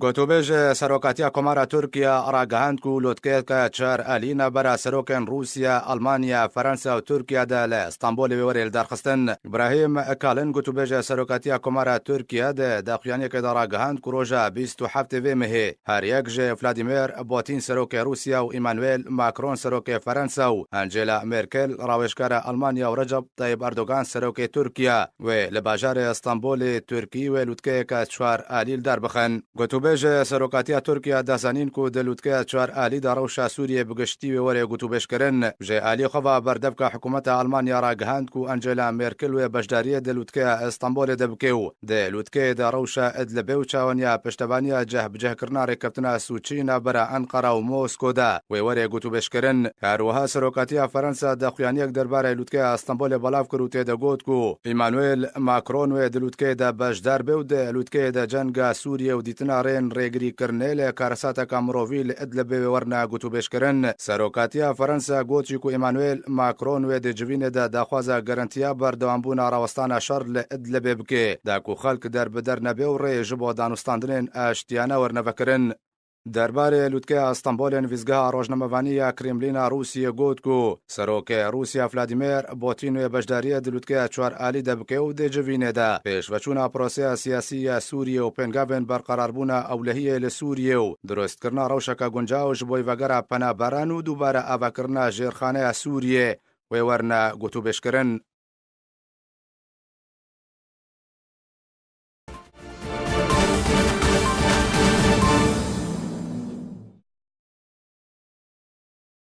گوتوبێژ سەرۆکاتیە کۆمارە تورکیا ڕاگەهاند و لۆتکەیەکە چار ئەلینە بەرە سەرۆکێن رووسیا، ئەڵمانیا، فەرەنسا و تورکیادا لە ئەستەمبۆلی وەرێ دەرخستن. ئیبراهیم کالن گوتوبێژە سەرۆکاتیە کۆمارە تورکیا داخوایانیەکەدا ڕاگەهاند و ڕۆژە 27 مێ هەریەک ژێ ڤلادیمیر پوتین سەرۆکێ رووسیا و ئیمانوێل ماکرۆن سەرۆکێ فەرەنسا و ئەنجێلا مێرکل ڕاوێژکارە ئەڵمانیا و ڕەجەب تایب ئەردۆغان سەرۆکێ تورکیا وێ لە باژارێ ئەستەمبۆلی تورکی وێ لوتکەیەکە چوار ئالیل دەربخەن. گوتوبێژە سەرۆکاتیە تورکیا دەزانین و دەلوتکەیە چوار ئالیدا ڕەوشە سووریە بگشتی وەرێ گوتوبێژکردن ژێ ئالی خۆڤا بەردەبکە حکوومەتە ئەڵمانیا ڕاگەهاند و ئەنجێلا مێرکل وێ بەشداریە دەلوتکەیە ئەستەمبۆلێ دەبکێ و دەلوتکەیەدا ڕەوشە ئەدلەبێ و چاوەنیا پشتەبانیە جەهبجەهکردنا ڕێککەوتنە سوچینە بەرە ئەنقەرە و مۆسکۆدا وێ وەرێ گوتوبێژکردن. هەروەها سەرۆکاتیە فەرەنسا دەخوایانیەک دەربارەی لوتکەیە ئەستەمبۆلێ بەڵاو کرد و تێدەگوت و ئیمانوێل ماکرۆن وێ دەلوتکەیەدا بەشدار بێ و دەلوتکەیەدا جەنگە سووریە و دیتنا ڕێن ڕێگریکردنێ لە کارەساتەکە مرۆڤی لە ئەدلەبێ وەرنا گوتوبێژکردن. سەرۆکاتیە فەرەنسا گوتی و ئیمانوێل ماکرۆن وێ دەجوینێدا داخوازە گەرنتیا بەردەوامبوونا ڕاوەستانە شەڕ لە ئەدلەبێ بکێ داکو خەڵک دەربەدەر نەبێ و ڕێژ بۆ دانوستاندنێن ئاشتیانە وەرنەڤەکردن. دەربارەی لوتکەیە ئەستەمبۆلێن ڤیزگەها ڕۆژنەمەڤانیە کرێملینا رووسیە گوت و سەرۆکێ رووسیا ڤلادیمیر پوتین وێ بەشداریە دلوتکەیە چوار ئالی دەبکێ و دێجڤینێدا پێشڤەچوونا پرۆسەیە سیاسیە سووریە و پێنگاوێن بەرقەراربوونا ئەولەهیە لە سووریە و دروستکردنا ڕەوشەکە گونجاوش بۆی ڤەگەرە پەنابەران و دووبارە ئاڤاکردنا ژێرخانەیە سووریێ وێ وەرنە گوتوبێژکردن.